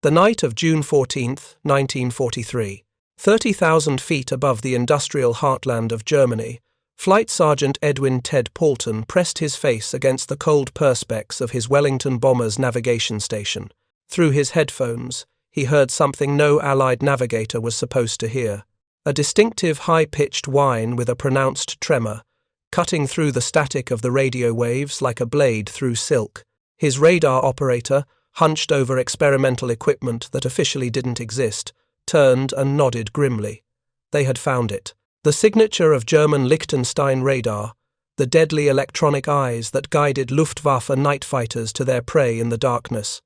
The night of June 14, 1943. 30,000 feet above the industrial heartland of Germany, Flight Sergeant Ted Paulton pressed his face against the cold perspex of his Wellington bomber's navigation station. Through his headphones, he heard something no Allied navigator was supposed to hear. A distinctive high-pitched whine with a pronounced tremor, cutting through the static of the radio waves like a blade through silk. His radar operator, hunched over experimental equipment that officially didn't exist, turned and nodded grimly. They had found it. The signature of German Lichtenstein radar, the deadly electronic eyes that guided Luftwaffe night fighters to their prey in the darkness.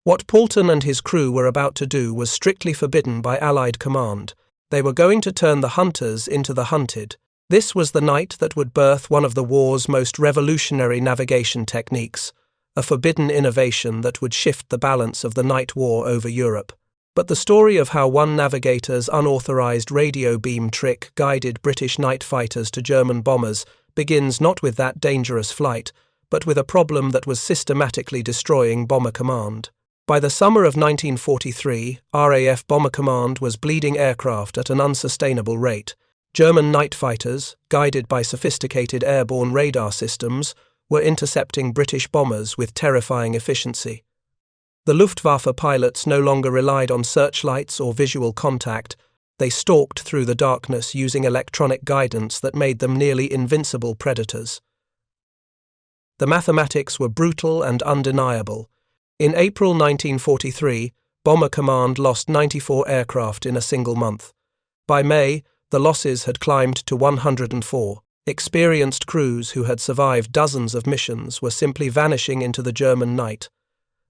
What Paulton and his crew were about to do was strictly forbidden by Allied command. They were going to turn the hunters into the hunted. This was the night that would birth one of the war's most revolutionary navigation techniques, a forbidden innovation that would shift the balance of the night war over Europe. But the story of how one navigator's unauthorized radio beam trick guided British night fighters to German bombers begins not with that dangerous flight, but with a problem that was systematically destroying Bomber Command. By the summer of 1943, RAF Bomber Command was bleeding aircraft at an unsustainable rate. German night fighters, guided by sophisticated airborne radar systems, were intercepting British bombers with terrifying efficiency. The Luftwaffe pilots no longer relied on searchlights or visual contact. They stalked through the darkness using electronic guidance that made them nearly invincible predators. The mathematics were brutal and undeniable. In April 1943, Bomber Command lost 94 aircraft in a single month. By May, the losses had climbed to 104. Experienced crews who had survived dozens of missions were simply vanishing into the German night.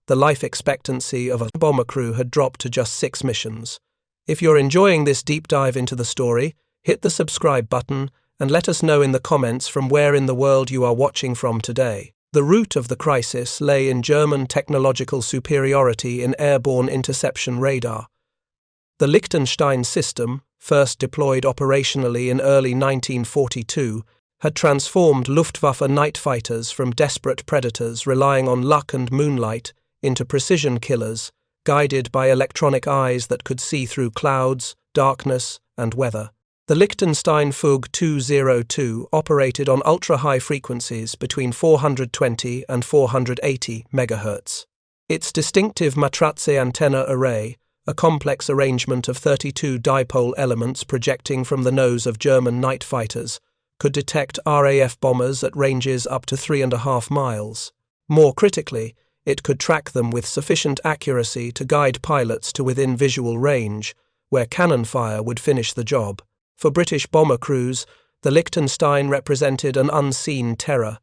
The life expectancy of a bomber crew had dropped to just 6 missions. If you're enjoying this deep dive into the story, hit the subscribe button and let us know in the comments from where in the world you are watching from today. The root of the crisis lay in German technological superiority in airborne interception radar. The Lichtenstein system, first deployed operationally in early 1942, had transformed Luftwaffe night fighters from desperate predators relying on luck and moonlight into precision killers, guided by electronic eyes that could see through clouds, darkness, and weather. The Lichtenstein Fug 202 operated on ultra-high frequencies between 420 and 480 MHz. Its distinctive Matraze antenna array, a complex arrangement of 32 dipole elements projecting from the nose of German night fighters, could detect RAF bombers at ranges up to 3.5 miles. More critically, it could track them with sufficient accuracy to guide pilots to within visual range, where cannon fire would finish the job. For British bomber crews, the Lichtenstein represented an unseen terror.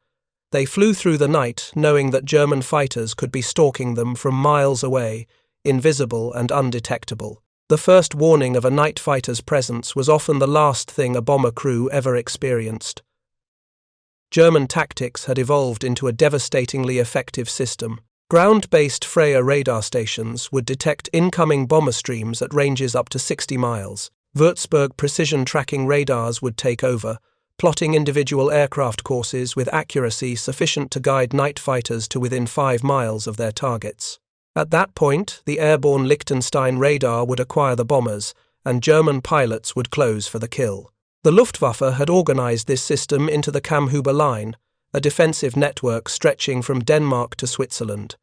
They flew through the night knowing that German fighters could be stalking them from miles away, invisible and undetectable. The first warning of a night fighter's presence was often the last thing a bomber crew ever experienced. German tactics had evolved into a devastatingly effective system. Ground-based Freya radar stations would detect incoming bomber streams at ranges up to 60 miles. Würzburg precision tracking radars would take over, plotting individual aircraft courses with accuracy sufficient to guide night fighters to within 5 miles of their targets. At that point, the airborne Lichtenstein radar would acquire the bombers, and German pilots would close for the kill. The Luftwaffe had organized this system into the Kammhuber Line, a defensive network stretching from Denmark to Switzerland.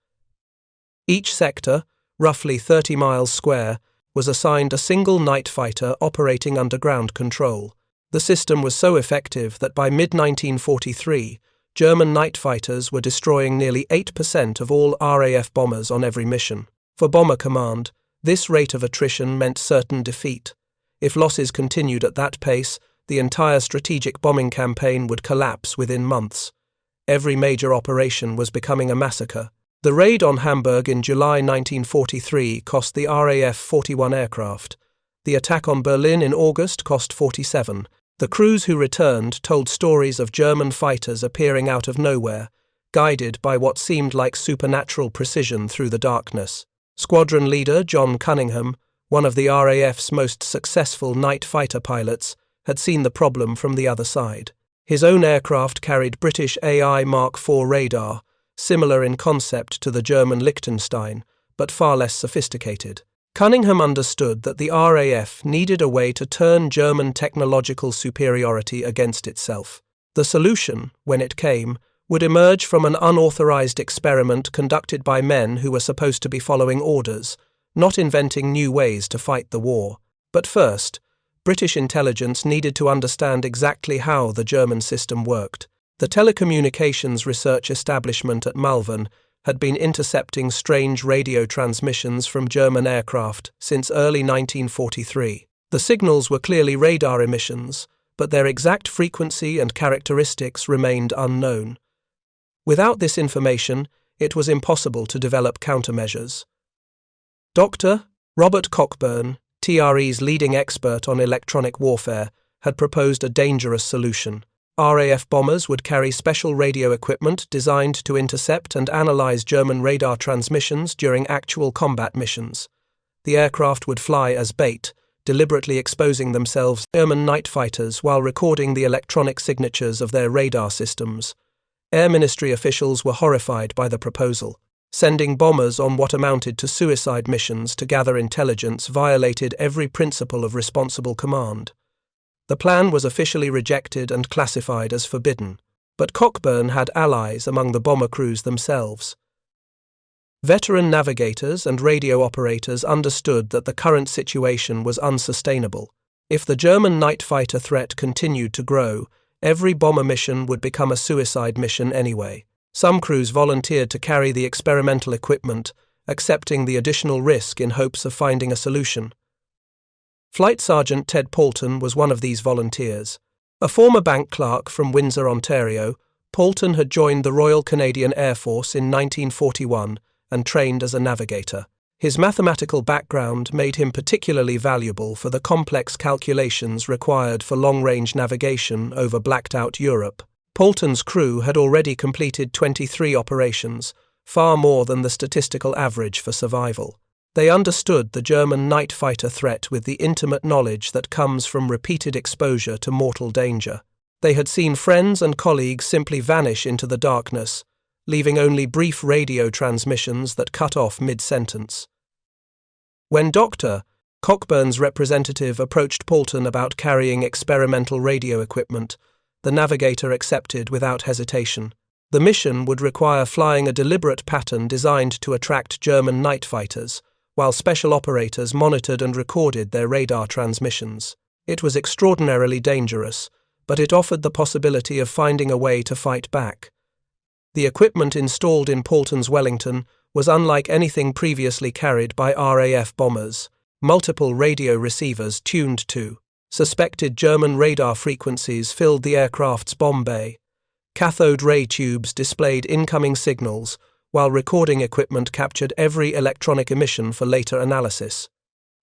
Each sector, roughly 30 miles square, was assigned a single night fighter operating under ground control. The system was so effective that by mid-1943, German night fighters were destroying nearly 8% of all RAF bombers on every mission. For Bomber Command, this rate of attrition meant certain defeat. If losses continued at that pace, the entire strategic bombing campaign would collapse within months. Every major operation was becoming a massacre. The raid on Hamburg in July 1943 cost the RAF 41 aircraft. The attack on Berlin in August cost 47. The crews who returned told stories of German fighters appearing out of nowhere, guided by what seemed like supernatural precision through the darkness. Squadron leader John Cunningham, one of the RAF's most successful night fighter pilots, had seen the problem from the other side. His own aircraft carried British AI Mark IV radar, similar in concept to the German Lichtenstein, but far less sophisticated. Cunningham understood that the RAF needed a way to turn German technological superiority against itself. The solution, when it came, would emerge from an unauthorized experiment conducted by men who were supposed to be following orders, not inventing new ways to fight the war. But first, British intelligence needed to understand exactly how the German system worked. The telecommunications research establishment at Malvern had been intercepting strange radio transmissions from German aircraft since early 1943. The signals were clearly radar emissions, but their exact frequency and characteristics remained unknown. Without this information, it was impossible to develop countermeasures. Dr. Robert Cockburn, TRE's leading expert on electronic warfare, had proposed a dangerous solution. RAF bombers would carry special radio equipment designed to intercept and analyze German radar transmissions during actual combat missions. The aircraft would fly as bait, deliberately exposing themselves to German night fighters while recording the electronic signatures of their radar systems. Air Ministry officials were horrified by the proposal. Sending bombers on what amounted to suicide missions to gather intelligence violated every principle of responsible command. The plan was officially rejected and classified as forbidden, but Cockburn had allies among the bomber crews themselves. Veteran navigators and radio operators understood that the current situation was unsustainable. If the German night fighter threat continued to grow, every bomber mission would become a suicide mission anyway. Some crews volunteered to carry the experimental equipment, accepting the additional risk in hopes of finding a solution. Flight Sergeant Ted Paulton was one of these volunteers. A former bank clerk from Windsor, Ontario, Paulton had joined the Royal Canadian Air Force in 1941 and trained as a navigator. His mathematical background made him particularly valuable for the complex calculations required for long-range navigation over blacked-out Europe. Paulton's crew had already completed 23 operations, far more than the statistical average for survival. They understood the German night fighter threat with the intimate knowledge that comes from repeated exposure to mortal danger. They had seen friends and colleagues simply vanish into the darkness, leaving only brief radio transmissions that cut off mid-sentence. When Dr. Cockburn's representative approached Paulton about carrying experimental radio equipment, the navigator accepted without hesitation. The mission would require flying a deliberate pattern designed to attract German night fighters, while special operators monitored and recorded their radar transmissions. It was extraordinarily dangerous, but it offered the possibility of finding a way to fight back. The equipment installed in Paulton's Wellington was unlike anything previously carried by RAF bombers. Multiple radio receivers tuned to suspected German radar frequencies filled the aircraft's bomb bay. Cathode ray tubes displayed incoming signals, while recording equipment captured every electronic emission for later analysis.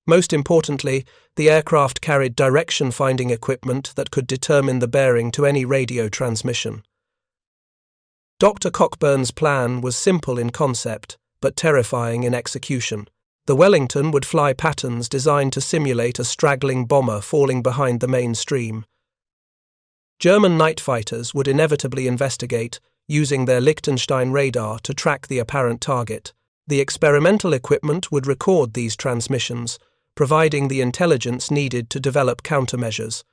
Most importantly, the aircraft carried direction-finding equipment that could determine the bearing to any radio transmission. Dr. Cockburn's plan was simple in concept, but terrifying in execution. The Wellington would fly patterns designed to simulate a straggling bomber falling behind the main stream. German night fighters would inevitably investigate, using their Lichtenstein radar to track the apparent target. The experimental equipment would record these transmissions, providing the intelligence needed to develop countermeasures.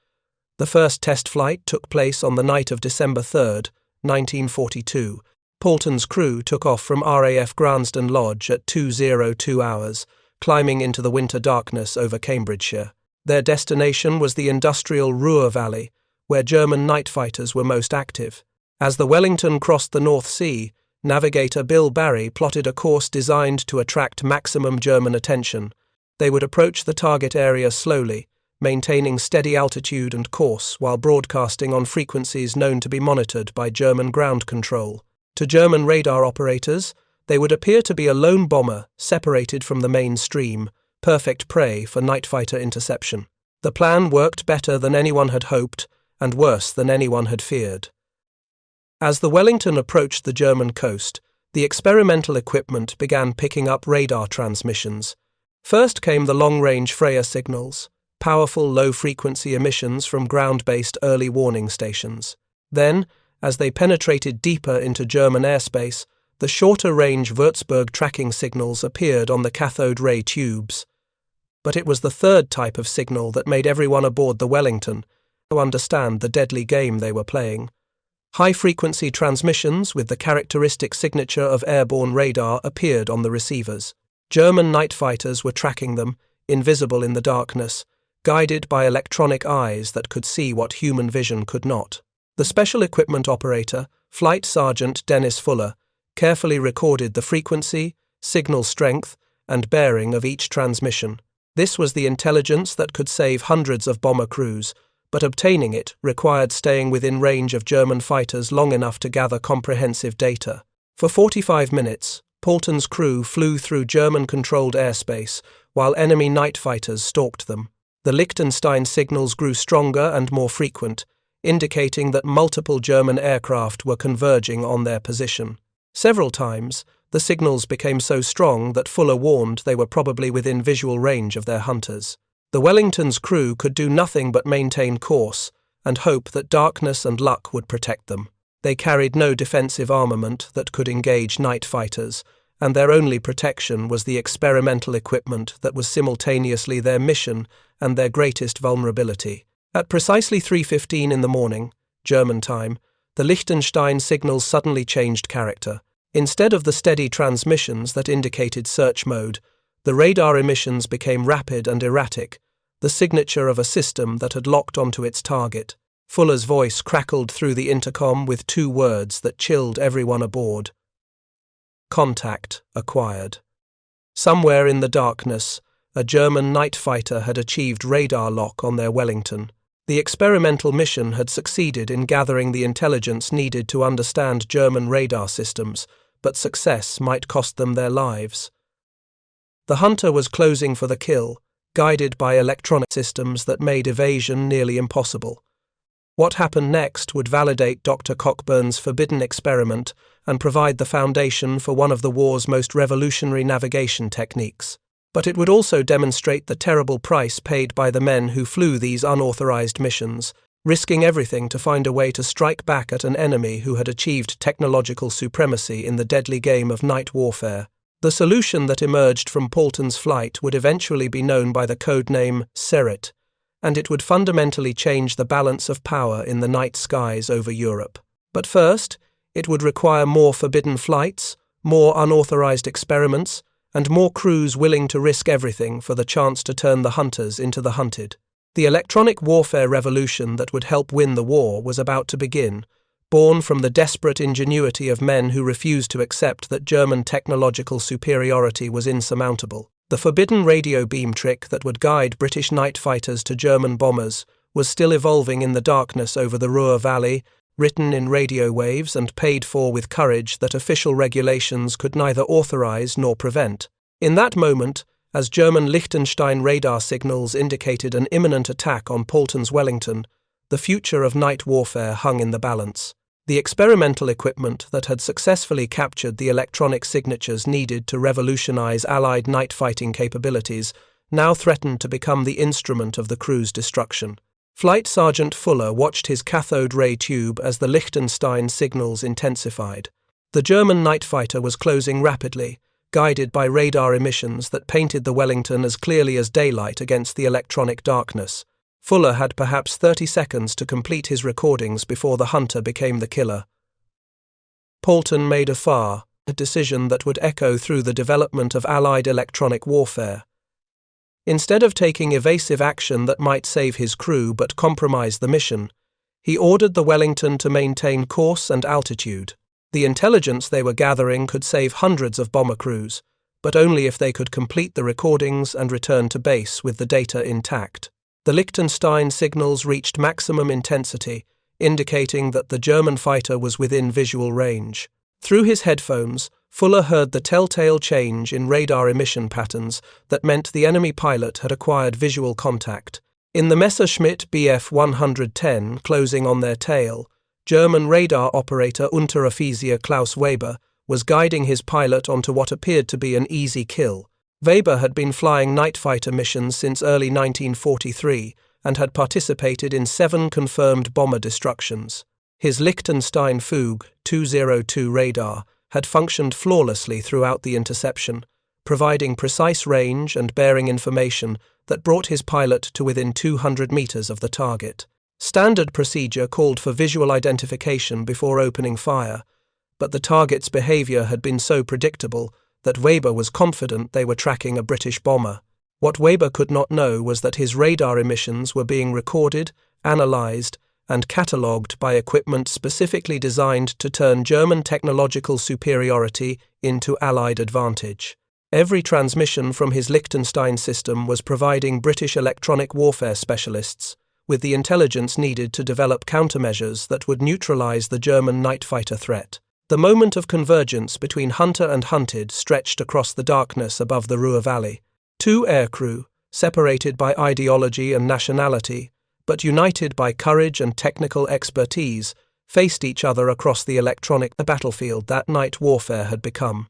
The first test flight took place on the night of December 3, 1942. Paulton's crew took off from RAF Gransden Lodge at 2:02 hours, climbing into the winter darkness over Cambridgeshire. Their destination was the industrial Ruhr Valley, where German night fighters were most active. As the Wellington crossed the North Sea, navigator Bill Barry plotted a course designed to attract maximum German attention. They would approach the target area slowly, maintaining steady altitude and course while broadcasting on frequencies known to be monitored by German ground control. To German radar operators, they would appear to be a lone bomber separated from the main stream, perfect prey for night fighter interception. The plan worked better than anyone had hoped and worse than anyone had feared. As the Wellington approached the German coast, the experimental equipment began picking up radar transmissions. First came the long-range Freya signals, powerful low-frequency emissions from ground-based early warning stations. Then, as they penetrated deeper into German airspace, the shorter-range Würzburg tracking signals appeared on the cathode ray tubes. But it was the third type of signal that made everyone aboard the Wellington understand the deadly game they were playing. High-frequency transmissions with the characteristic signature of airborne radar appeared on the receivers. German night fighters were tracking them, invisible in the darkness, guided by electronic eyes that could see what human vision could not. The special equipment operator, Flight Sergeant Dennis Fuller, carefully recorded the frequency, signal strength, and bearing of each transmission. This was the intelligence that could save hundreds of bomber crews, but obtaining it required staying within range of German fighters long enough to gather comprehensive data. For 45 minutes, Paulton's crew flew through German-controlled airspace, while enemy night fighters stalked them. The Lichtenstein signals grew stronger and more frequent, indicating that multiple German aircraft were converging on their position. Several times, the signals became so strong that Fuller warned they were probably within visual range of their hunters. The Wellington's crew could do nothing but maintain course and hope that darkness and luck would protect them. They carried no defensive armament that could engage night fighters, and their only protection was the experimental equipment that was simultaneously their mission and their greatest vulnerability. At precisely 3:15 in the morning, German time, the Lichtenstein signals suddenly changed character. Instead of the steady transmissions that indicated search mode, the radar emissions became rapid and erratic, the signature of a system that had locked onto its target. Fuller's voice crackled through the intercom with two words that chilled everyone aboard. Contact acquired. Somewhere in the darkness, a German night fighter had achieved radar lock on their Wellington. The experimental mission had succeeded in gathering the intelligence needed to understand German radar systems, but success might cost them their lives. The hunter was closing for the kill, guided by electronic systems that made evasion nearly impossible. What happened next would validate Dr. Cockburn's forbidden experiment and provide the foundation for one of the war's most revolutionary navigation techniques. But it would also demonstrate the terrible price paid by the men who flew these unauthorized missions, risking everything to find a way to strike back at an enemy who had achieved technological supremacy in the deadly game of night warfare. The solution that emerged from Paulton's flight would eventually be known by the code name Serate, and it would fundamentally change the balance of power in the night skies over Europe. But first, it would require more forbidden flights, more unauthorized experiments, and more crews willing to risk everything for the chance to turn the hunters into the hunted. The electronic warfare revolution that would help win the war was about to begin, born from the desperate ingenuity of men who refused to accept that German technological superiority was insurmountable. The forbidden radio beam trick that would guide British night fighters to German bombers was still evolving in the darkness over the Ruhr Valley, written in radio waves and paid for with courage that official regulations could neither authorize nor prevent. In that moment, as German Lichtenstein radar signals indicated an imminent attack on Paulton's Wellington, the future of night warfare hung in the balance. The experimental equipment that had successfully captured the electronic signatures needed to revolutionize Allied night fighting capabilities now threatened to become the instrument of the crew's destruction. Flight Sergeant Fuller watched his cathode ray tube as the Lichtenstein signals intensified. The German night fighter was closing rapidly, guided by radar emissions that painted the Wellington as clearly as daylight against the electronic darkness. Fuller had perhaps 30 seconds to complete his recordings before the hunter became the killer. Paulton made a decision that would echo through the development of Allied electronic warfare. Instead of taking evasive action that might save his crew but compromise the mission, he ordered the Wellington to maintain course and altitude. The intelligence they were gathering could save hundreds of bomber crews, but only if they could complete the recordings and return to base with the data intact. The Lichtenstein signals reached maximum intensity, indicating that the German fighter was within visual range. Through his headphones, Fuller heard the telltale change in radar emission patterns that meant the enemy pilot had acquired visual contact. In the Messerschmitt Bf 110 closing on their tail, German radar operator Unteroffizier Klaus Weber was guiding his pilot onto what appeared to be an easy kill. Weber had been flying night fighter missions since early 1943 and had participated in 7 confirmed bomber destructions. His Lichtenstein Fug 202 radar had functioned flawlessly throughout the interception, providing precise range and bearing information that brought his pilot to within 200 meters of the target. Standard procedure called for visual identification before opening fire, but the target's behavior had been so predictable that Weber was confident they were tracking a British bomber. What Weber could not know was that his radar emissions were being recorded, analyzed, and catalogued by equipment specifically designed to turn German technological superiority into Allied advantage. Every transmission from his Lichtenstein system was providing British electronic warfare specialists with the intelligence needed to develop countermeasures that would neutralize the German night fighter threat. The moment of convergence between hunter and hunted stretched across the darkness above the Ruhr Valley. Two aircrew, separated by ideology and nationality, but united by courage and technical expertise, faced each other across the electronic battlefield that night warfare had become.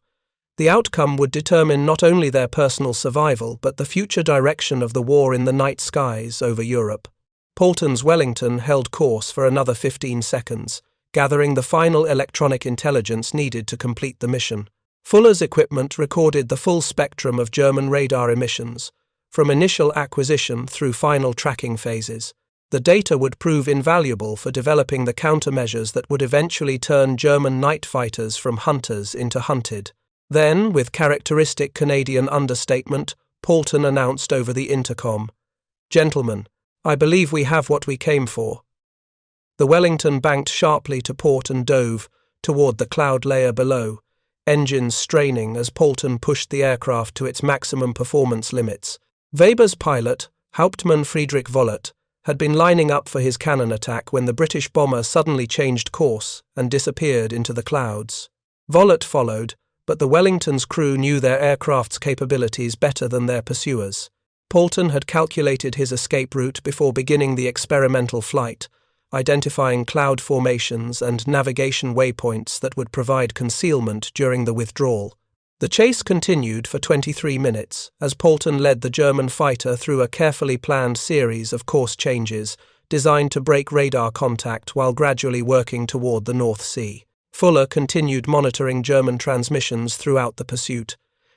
The outcome would determine not only their personal survival but the future direction of the war in the night skies over Europe. Paulton's Wellington held course for another 15 seconds, gathering the final electronic intelligence needed to complete the mission. Fuller's equipment recorded the full spectrum of German radar emissions, from initial acquisition through final tracking phases. The data would prove invaluable for developing the countermeasures that would eventually turn German night fighters from hunters into hunted. Then, with characteristic Canadian understatement, Paulton announced over the intercom, "Gentlemen, I believe we have what we came for." The Wellington banked sharply to port and dove toward the cloud layer below, engines straining as Paulton pushed the aircraft to its maximum performance limits. Weber's pilot, Hauptmann Friedrich Vollert, had been lining up for his cannon attack when the British bomber suddenly changed course and disappeared into the clouds. Vollert followed, but the Wellington's crew knew their aircraft's capabilities better than their pursuers. Paulton had calculated his escape route before beginning the experimental flight, identifying cloud formations and navigation waypoints that would provide concealment during the withdrawal. The chase continued for 23 minutes as Paulton led the German fighter through a carefully planned series of course changes designed to break radar contact while gradually working toward the North Sea. Fuller continued monitoring German transmissions throughout the pursuit,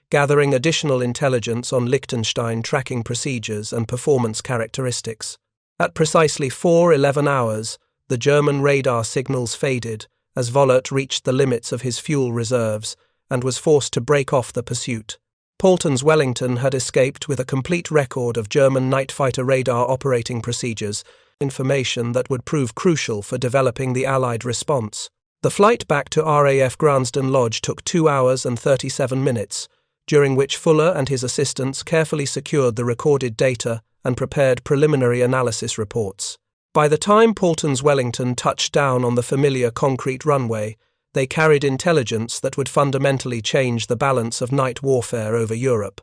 gathering additional intelligence on Lichtenstein tracking procedures and performance characteristics. At precisely 4:11 hours, the German radar signals faded as Vollert reached the limits of his fuel reserves and was forced to break off the pursuit. Paulton's Wellington had escaped with a complete record of German night fighter radar operating procedures, information that would prove crucial for developing the Allied response. The flight back to RAF Gransden Lodge took 2 hours and 37 minutes, during which Fuller and his assistants carefully secured the recorded data and prepared preliminary analysis reports. By the time Paulton's Wellington touched down on the familiar concrete runway, they carried intelligence that would fundamentally change the balance of night warfare over Europe.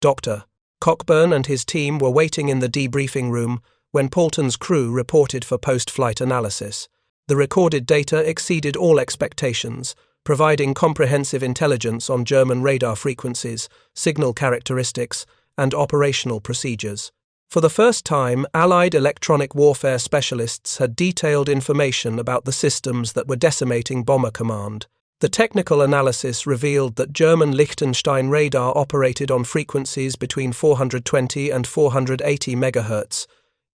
Dr. Cockburn and his team were waiting in the debriefing room when Paulton's crew reported for post-flight analysis. The recorded data exceeded all expectations, providing comprehensive intelligence on German radar frequencies, signal characteristics, and operational procedures. For the first time, Allied electronic warfare specialists had detailed information about the systems that were decimating Bomber Command. The technical analysis revealed that German Lichtenstein radar operated on frequencies between 420 and 480 MHz,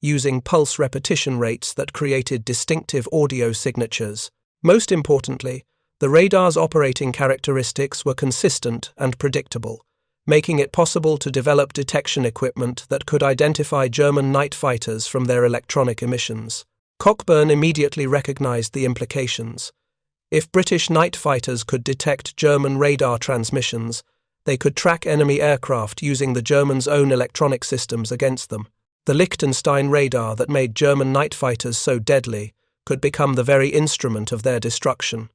using pulse repetition rates that created distinctive audio signatures. Most importantly, the radar's operating characteristics were consistent and predictable, making it possible to develop detection equipment that could identify German night fighters from their electronic emissions. Cockburn immediately recognized the implications. If British night fighters could detect German radar transmissions, they could track enemy aircraft using the Germans' own electronic systems against them. The Lichtenstein radar that made German night fighters so deadly could become the very instrument of their destruction.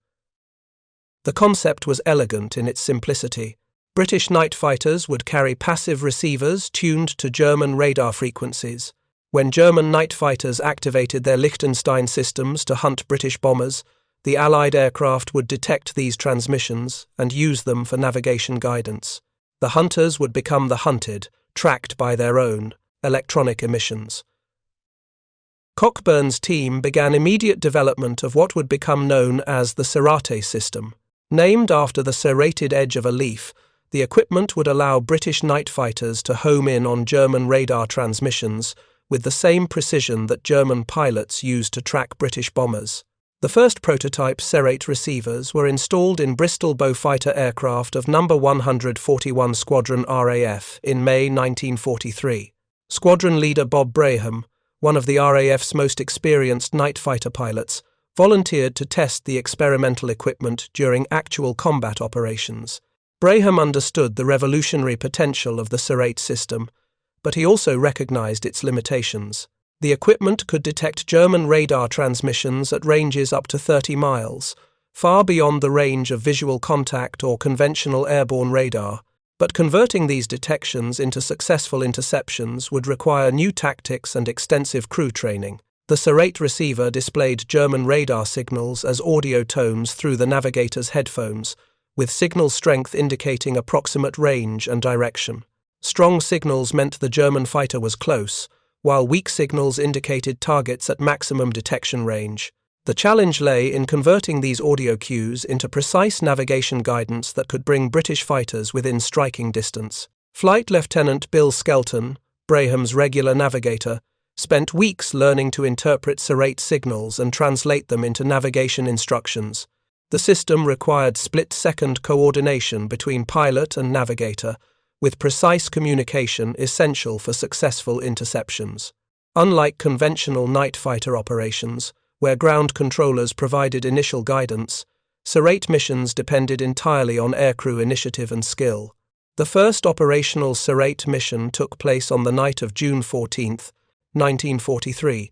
The concept was elegant in its simplicity. British night fighters would carry passive receivers tuned to German radar frequencies. When German night fighters activated their Lichtenstein systems to hunt British bombers, the Allied aircraft would detect these transmissions and use them for navigation guidance. The hunters would become the hunted, tracked by their own electronic emissions. Cockburn's team began immediate development of what would become known as the Serate system. Named after the serrated edge of a leaf, the equipment would allow British night fighters to home in on German radar transmissions with the same precision that German pilots used to track British bombers. The first prototype Serate receivers were installed in Bristol Beaufighter aircraft of No. 141 Squadron RAF in May 1943. Squadron leader Bob Braham, one of the RAF's most experienced night fighter pilots, volunteered to test the experimental equipment during actual combat operations. Braham understood the revolutionary potential of the Serate system, but he also recognized its limitations. The equipment could detect German radar transmissions at ranges up to 30 miles, far beyond the range of visual contact or conventional airborne radar. But converting these detections into successful interceptions would require new tactics and extensive crew training. The Serate receiver displayed German radar signals as audio tones through the Navigator's headphones, with signal strength indicating approximate range and direction. Strong signals meant the German fighter was close, while weak signals indicated targets at maximum detection range. The challenge lay in converting these audio cues into precise navigation guidance that could bring British fighters within striking distance. Flight Lieutenant Bill Skelton, Braham's regular navigator, spent weeks learning to interpret Serate signals and translate them into navigation instructions. The system required split-second coordination between pilot and navigator, with precise communication essential for successful interceptions. Unlike conventional night fighter operations, where ground controllers provided initial guidance, Serate missions depended entirely on aircrew initiative and skill. The first operational Serate mission took place on the night of June 14, 1943,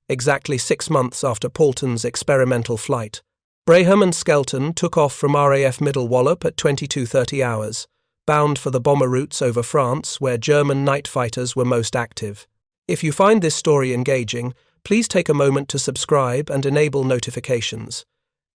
exactly 6 months after Paulton's experimental flight. Braham and Skelton took off from RAF Middle Wallop at 22:30 hours, bound for the bomber routes over France where German night fighters were most active. If you find this story engaging, please take a moment to subscribe and enable notifications.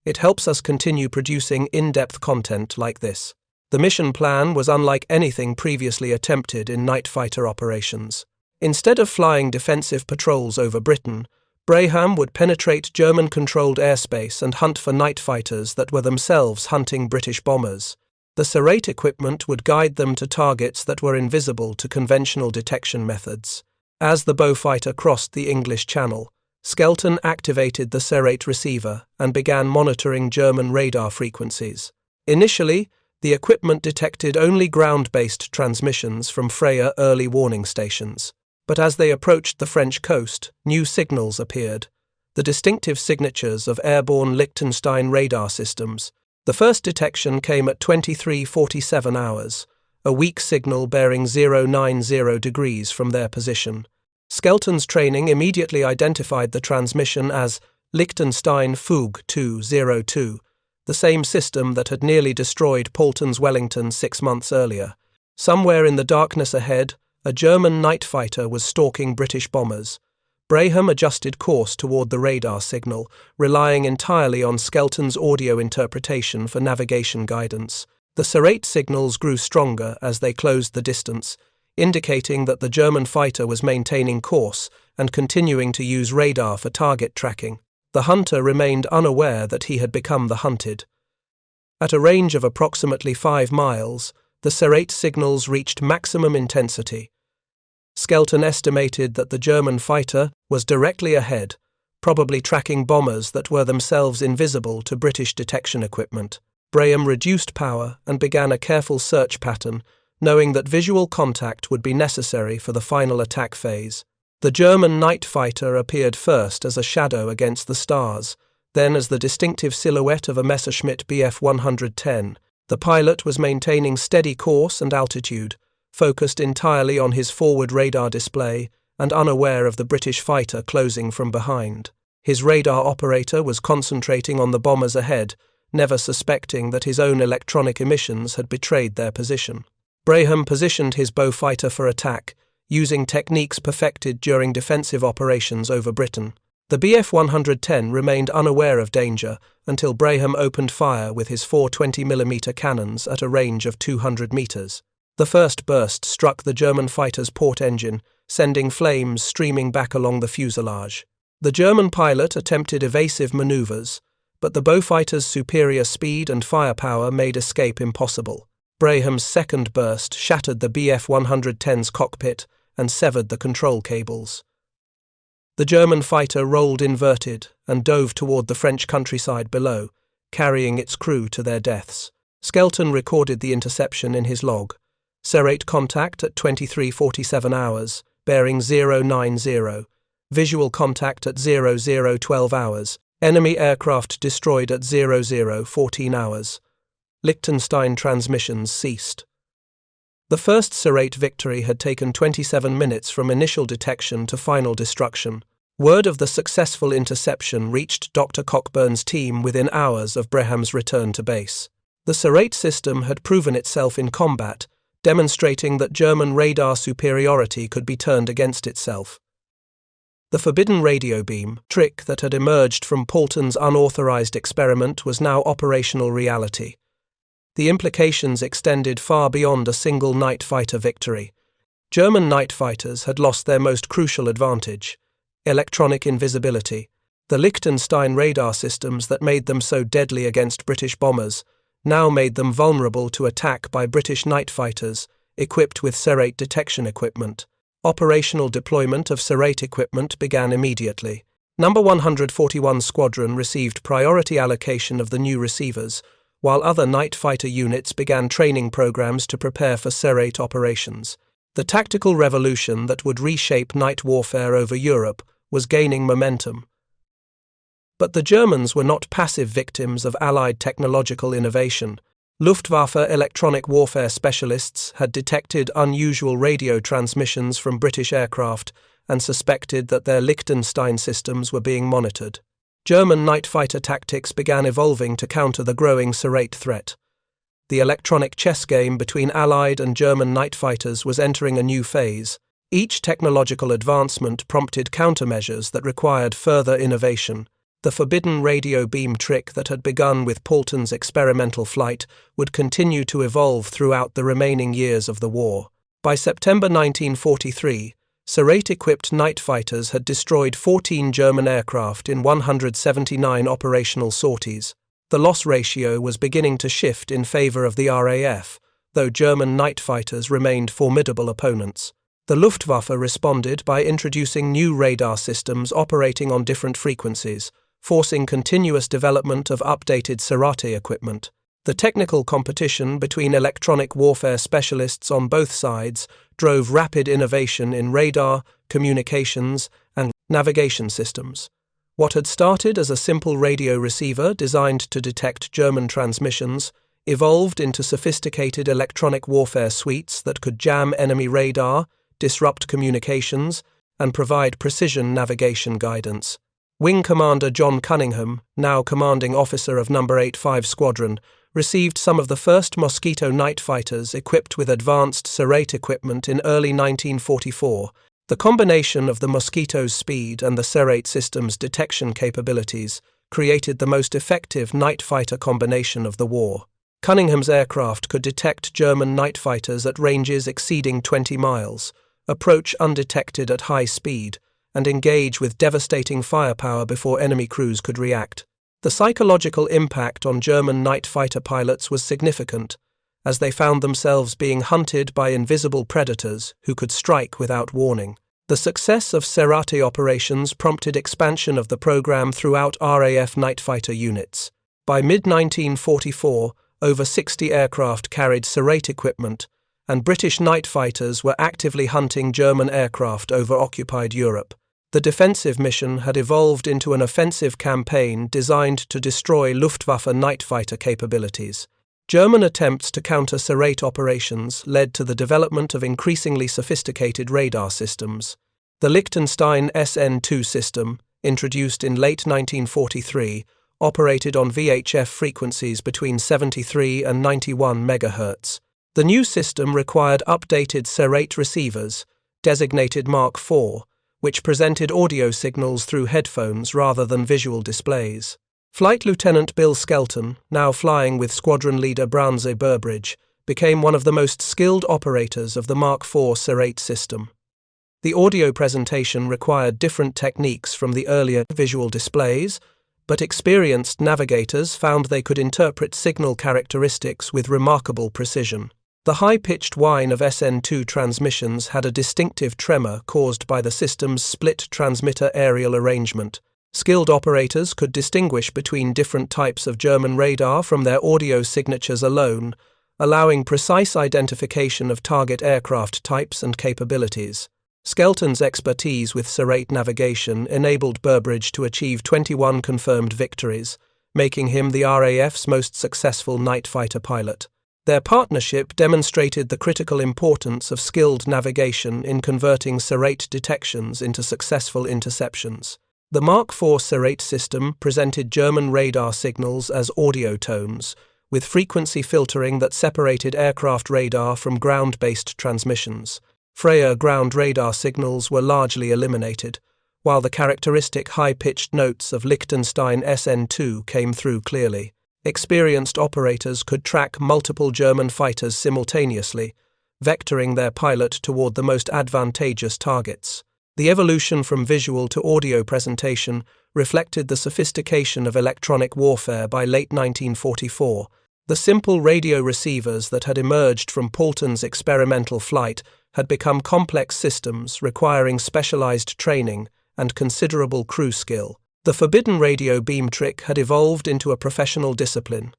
It helps us continue producing in-depth content like this. The mission plan was unlike anything previously attempted in night fighter operations. Instead of flying defensive patrols over Britain, Braham would penetrate German-controlled airspace and hunt for night fighters that were themselves hunting British bombers. The Serate equipment would guide them to targets that were invisible to conventional detection methods. As the Beaufighter crossed the English Channel, Skelton activated the Serate receiver and began monitoring German radar frequencies. Initially, the equipment detected only ground-based transmissions from Freya early warning stations. But as they approached the French coast, new signals appeared, the distinctive signatures of airborne Lichtenstein radar systems. The first detection came at 23:47 hours, a weak signal bearing 090 degrees from their position. Skelton's training immediately identified the transmission as Lichtenstein Fug 202, the same system that had nearly destroyed Paulton's Wellington 6 months earlier. Somewhere in the darkness ahead, a German night fighter was stalking British bombers. Braham adjusted course toward the radar signal, relying entirely on Skelton's audio interpretation for navigation guidance. The Serate signals grew stronger as they closed the distance, indicating that the German fighter was maintaining course and continuing to use radar for target tracking. The hunter remained unaware that he had become the hunted. At a range of approximately 5 miles, the Serate signals reached maximum intensity. Skelton estimated that the German fighter was directly ahead, probably tracking bombers that were themselves invisible to British detection equipment. Braham reduced power and began a careful search pattern, knowing that visual contact would be necessary for the final attack phase. The German night fighter appeared first as a shadow against the stars, then as the distinctive silhouette of a Messerschmitt Bf 110. The pilot was maintaining steady course and altitude, focused entirely on his forward radar display and unaware of the British fighter closing from behind. His radar operator was concentrating on the bombers ahead, never suspecting that his own electronic emissions had betrayed their position. Braham positioned his Beaufighter for attack, using techniques perfected during defensive operations over Britain. The Bf 110 remained unaware of danger until Braham opened fire with his 420mm cannons at a range of 200 meters. The first burst struck the German fighter's port engine, sending flames streaming back along the fuselage. The German pilot attempted evasive maneuvers, but the Beaufighter's superior speed and firepower made escape impossible. Braham's second burst shattered the Bf-110's cockpit and severed the control cables. The German fighter rolled inverted and dove toward the French countryside below, carrying its crew to their deaths. Skelton recorded the interception in his log. Serate contact at 23:47 hours, bearing 090. Visual contact at 0012 hours. Enemy aircraft destroyed at 0014 hours. Lichtenstein transmissions ceased. The first Serate victory had taken 27 minutes from initial detection to final destruction. Word of the successful interception reached Dr. Cockburn's team within hours of Braham's return to base. The Serate system had proven itself in combat, demonstrating that German radar superiority could be turned against itself. The forbidden radio beam trick that had emerged from Paulton's unauthorized experiment was now operational reality. The implications extended far beyond a single night fighter victory. German night fighters had lost their most crucial advantage: electronic invisibility. The Lichtenstein radar systems that made them so deadly against British bombers now made them vulnerable to attack by British night fighters equipped with Serate detection equipment. Operational deployment of Serate equipment began immediately. No. 141 Squadron received priority allocation of the new receivers, while other night fighter units began training programs to prepare for Serate operations. The tactical revolution that would reshape night warfare over Europe was gaining momentum. But the Germans were not passive victims of Allied technological innovation. Luftwaffe electronic warfare specialists had detected unusual radio transmissions from British aircraft and suspected that their Lichtenstein systems were being monitored. German night fighter tactics began evolving to counter the growing Serate threat. The electronic chess game between Allied and German night fighters was entering a new phase. Each technological advancement prompted countermeasures that required further innovation. The forbidden radio beam trick that had begun with Paulton's experimental flight would continue to evolve throughout the remaining years of the war. By September 1943, Serate-equipped night fighters had destroyed 14 German aircraft in 179 operational sorties. The loss ratio was beginning to shift in favor of the RAF, though German night fighters remained formidable opponents. The Luftwaffe responded by introducing new radar systems operating on different frequencies, forcing continuous development of updated Serate equipment. The technical competition between electronic warfare specialists on both sides drove rapid innovation in radar, communications, and navigation systems. What had started as a simple radio receiver designed to detect German transmissions evolved into sophisticated electronic warfare suites that could jam enemy radar, disrupt communications, and provide precision navigation guidance. Wing Commander John Cunningham, now commanding officer of No. 85 Squadron, received some of the first Mosquito night fighters equipped with advanced Serate equipment in early 1944. The combination of the Mosquito's speed and the Serate system's detection capabilities created the most effective night fighter combination of the war. Cunningham's aircraft could detect German night fighters at ranges exceeding 20 miles, approach undetected at high speed, and engage with devastating firepower before enemy crews could react. The psychological impact on German night fighter pilots was significant, as they found themselves being hunted by invisible predators who could strike without warning. The success of Serate operations prompted expansion of the program throughout RAF night fighter units. By mid-1944, over 60 aircraft carried Serate equipment, and British night fighters were actively hunting German aircraft over occupied Europe. The defensive mission had evolved into an offensive campaign designed to destroy Luftwaffe night fighter capabilities. German attempts to counter Serate operations led to the development of increasingly sophisticated radar systems. The Lichtenstein SN2 system, introduced in late 1943, operated on VHF frequencies between 73 and 91 MHz. The new system required updated Serate receivers, designated Mark IV, which presented audio signals through headphones rather than visual displays. Flight Lieutenant Bill Skelton, now flying with Squadron Leader Brownze Burbridge, became one of the most skilled operators of the Mark IV Serate system. The audio presentation required different techniques from the earlier visual displays, but experienced navigators found they could interpret signal characteristics with remarkable precision. The high-pitched whine of SN2 transmissions had a distinctive tremor caused by the system's split transmitter aerial arrangement. Skilled operators could distinguish between different types of German radar from their audio signatures alone, allowing precise identification of target aircraft types and capabilities. Skelton's expertise with Serate navigation enabled Burbridge to achieve 21 confirmed victories, making him the RAF's most successful night fighter pilot. Their partnership demonstrated the critical importance of skilled navigation in converting Serate detections into successful interceptions. The Mark IV Serate system presented German radar signals as audio tones, with frequency filtering that separated aircraft radar from ground-based transmissions. Freya ground radar signals were largely eliminated, while the characteristic high-pitched notes of Lichtenstein SN2 came through clearly. Experienced operators could track multiple German fighters simultaneously, vectoring their pilot toward the most advantageous targets. The evolution from visual to audio presentation reflected the sophistication of electronic warfare by late 1944. The simple radio receivers that had emerged from Paulton's experimental flight had become complex systems requiring specialized training and considerable crew skill. The forbidden radio beam trick had evolved into a professional discipline.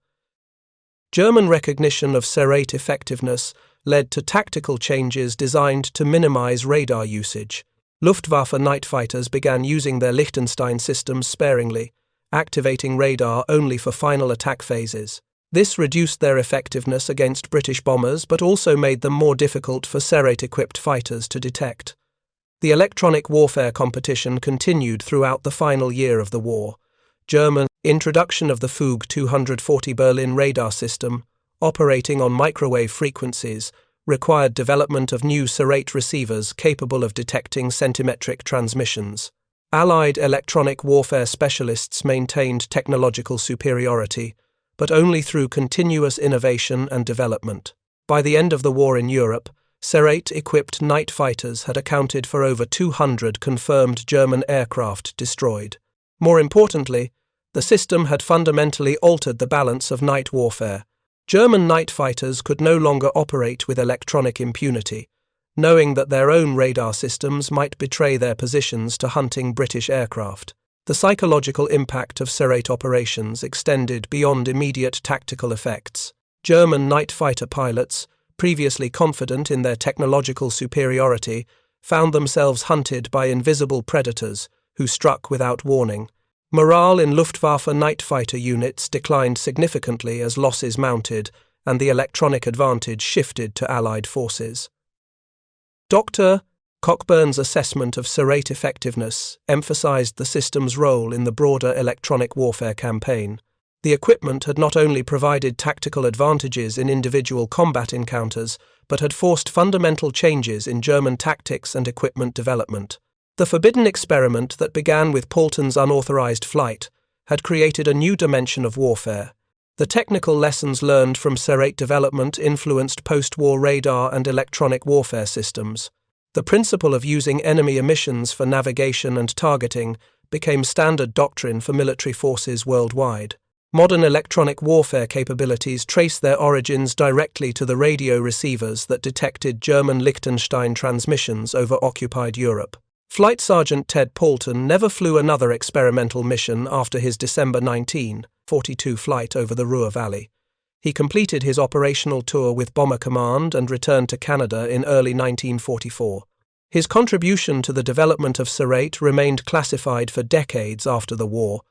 German recognition of Serate effectiveness led to tactical changes designed to minimize radar usage. Luftwaffe night fighters began using their Lichtenstein systems sparingly, activating radar only for final attack phases. This reduced their effectiveness against British bombers but also made them more difficult for Serate-equipped fighters to detect. The electronic warfare competition continued throughout the final year of the war. German introduction of the Fug 240 Berlin radar system, operating on microwave frequencies, required development of new Serate receivers capable of detecting centimetric transmissions. Allied electronic warfare specialists maintained technological superiority, but only through continuous innovation and development. By the end of the war in Europe, Serate-equipped night fighters had accounted for over 200 confirmed German aircraft destroyed. More importantly, the system had fundamentally altered the balance of night warfare. German night fighters could no longer operate with electronic impunity, knowing that their own radar systems might betray their positions to hunting British aircraft. The psychological impact of Serate operations extended beyond immediate tactical effects. German night fighter pilots, previously confident in their technological superiority, found themselves hunted by invisible predators who struck without warning. Morale in Luftwaffe night fighter units declined significantly as losses mounted and the electronic advantage shifted to Allied forces. Dr. Cockburn's assessment of Serate effectiveness emphasized the system's role in the broader electronic warfare campaign. The equipment had not only provided tactical advantages in individual combat encounters, but had forced fundamental changes in German tactics and equipment development. The forbidden experiment that began with Paulton's unauthorized flight had created a new dimension of warfare. The technical lessons learned from Serate development influenced post-war radar and electronic warfare systems. The principle of using enemy emissions for navigation and targeting became standard doctrine for military forces worldwide. Modern electronic warfare capabilities trace their origins directly to the radio receivers that detected German Lichtenstein transmissions over occupied Europe. Flight Sergeant Ted Paulton never flew another experimental mission after his December 1942 flight over the Ruhr Valley. He completed his operational tour with Bomber Command and returned to Canada in early 1944. His contribution to the development of Serate remained classified for decades after the war,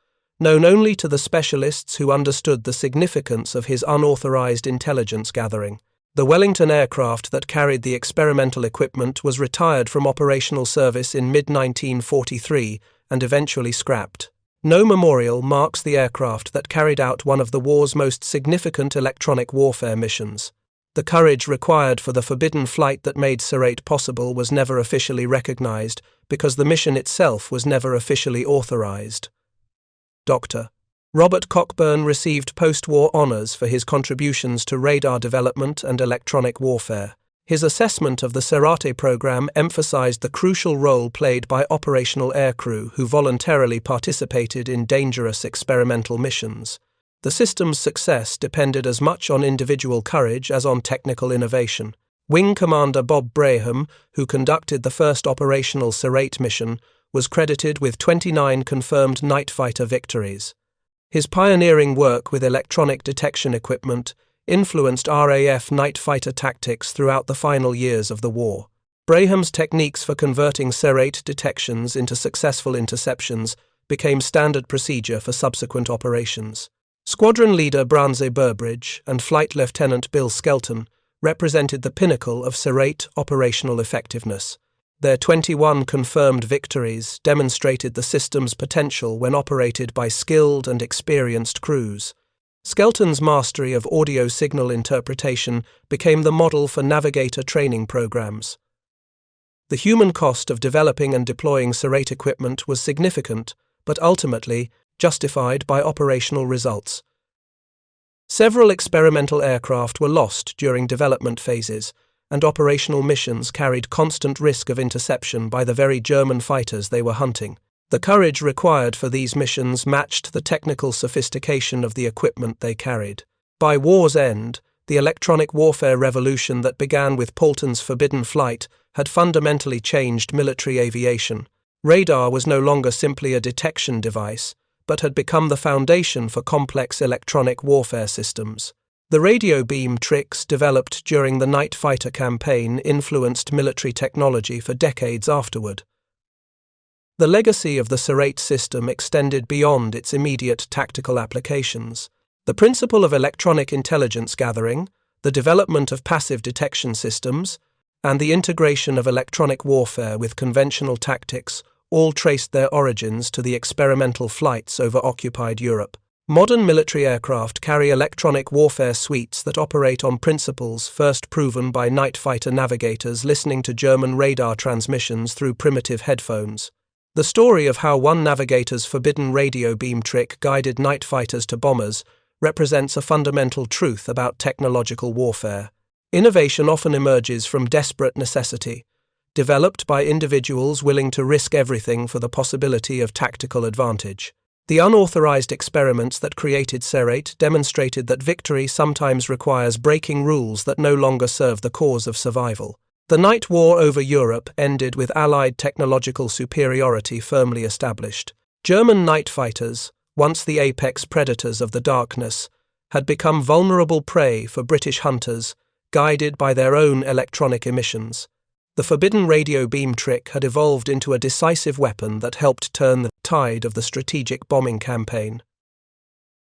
known only to the specialists who understood the significance of his unauthorized intelligence gathering. The Wellington aircraft that carried the experimental equipment was retired from operational service in mid-1943 and eventually scrapped. No memorial marks the aircraft that carried out one of the war's most significant electronic warfare missions. The courage required for the forbidden flight that made Serate possible was never officially recognized because the mission itself was never officially authorized. Dr. Robert Cockburn received post-war honors for his contributions to radar development and electronic warfare. His assessment of the Serate program emphasized the crucial role played by operational aircrew who voluntarily participated in dangerous experimental missions. The system's success depended as much on individual courage as on technical innovation. Wing Commander Bob Braham, who conducted the first operational Serate mission, was credited with 29 confirmed night fighter victories. His pioneering work with electronic detection equipment influenced RAF night fighter tactics throughout the final years of the war. Braham's techniques for converting Serate detections into successful interceptions became standard procedure for subsequent operations. Squadron leader Brandze Burbridge and Flight Lieutenant Bill Skelton represented the pinnacle of Serate operational effectiveness. Their 21 confirmed victories demonstrated the system's potential when operated by skilled and experienced crews. Skelton's mastery of audio signal interpretation became the model for Navigator training programs. The human cost of developing and deploying Serate equipment was significant, but ultimately justified by operational results. Several experimental aircraft were lost during development phases, and operational missions carried constant risk of interception by the very German fighters they were hunting. The courage required for these missions matched the technical sophistication of the equipment they carried. By war's end, the electronic warfare revolution that began with Paulton's forbidden flight had fundamentally changed military aviation. Radar was no longer simply a detection device, but had become the foundation for complex electronic warfare systems. The radio beam tricks developed during the night fighter campaign influenced military technology for decades afterward. The legacy of the Serate system extended beyond its immediate tactical applications. The principle of electronic intelligence gathering, the development of passive detection systems, and the integration of electronic warfare with conventional tactics all traced their origins to the experimental flights over occupied Europe. Modern military aircraft carry electronic warfare suites that operate on principles first proven by night fighter navigators listening to German radar transmissions through primitive headphones. The story of how one navigator's forbidden radio beam trick guided night fighters to bombers represents a fundamental truth about technological warfare. Innovation often emerges from desperate necessity, developed by individuals willing to risk everything for the possibility of tactical advantage. The unauthorized experiments that created Serate demonstrated that victory sometimes requires breaking rules that no longer serve the cause of survival. The night war over Europe ended with Allied technological superiority firmly established. German night fighters, once the apex predators of the darkness, had become vulnerable prey for British hunters, guided by their own electronic emissions. The forbidden radio beam trick had evolved into a decisive weapon that helped turn the tide of the strategic bombing campaign.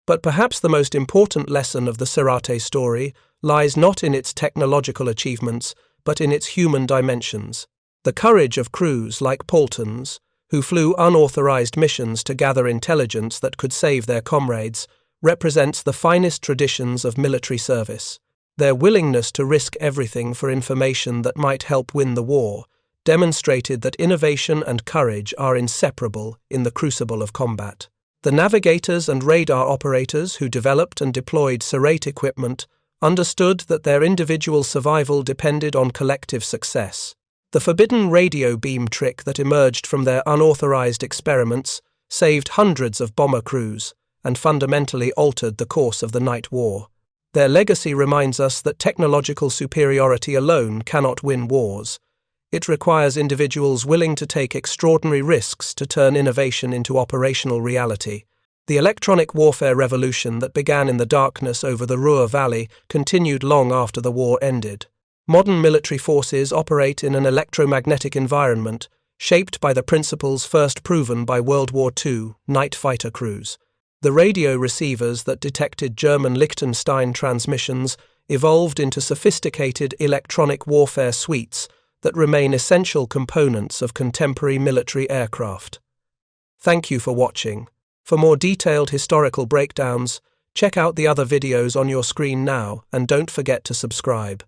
But perhaps the most important lesson of the Serate story lies not in its technological achievements, but in its human dimensions. The courage of crews like Paulton's, who flew unauthorized missions to gather intelligence that could save their comrades, represents the finest traditions of military service. Their willingness to risk everything for information that might help win the war demonstrated that innovation and courage are inseparable in the crucible of combat. The navigators and radar operators who developed and deployed Serate equipment understood that their individual survival depended on collective success. The forbidden radio beam trick that emerged from their unauthorized experiments saved hundreds of bomber crews and fundamentally altered the course of the night war. Their legacy reminds us that technological superiority alone cannot win wars. It requires individuals willing to take extraordinary risks to turn innovation into operational reality. The electronic warfare revolution that began in the darkness over the Ruhr Valley continued long after the war ended. Modern military forces operate in an electromagnetic environment shaped by the principles first proven by World War II night fighter crews. The radio receivers that detected German Lichtenstein transmissions evolved into sophisticated electronic warfare suites that remain essential components of contemporary military aircraft. Thank you for watching. For more detailed historical breakdowns, check out the other videos on your screen now and don't forget to subscribe.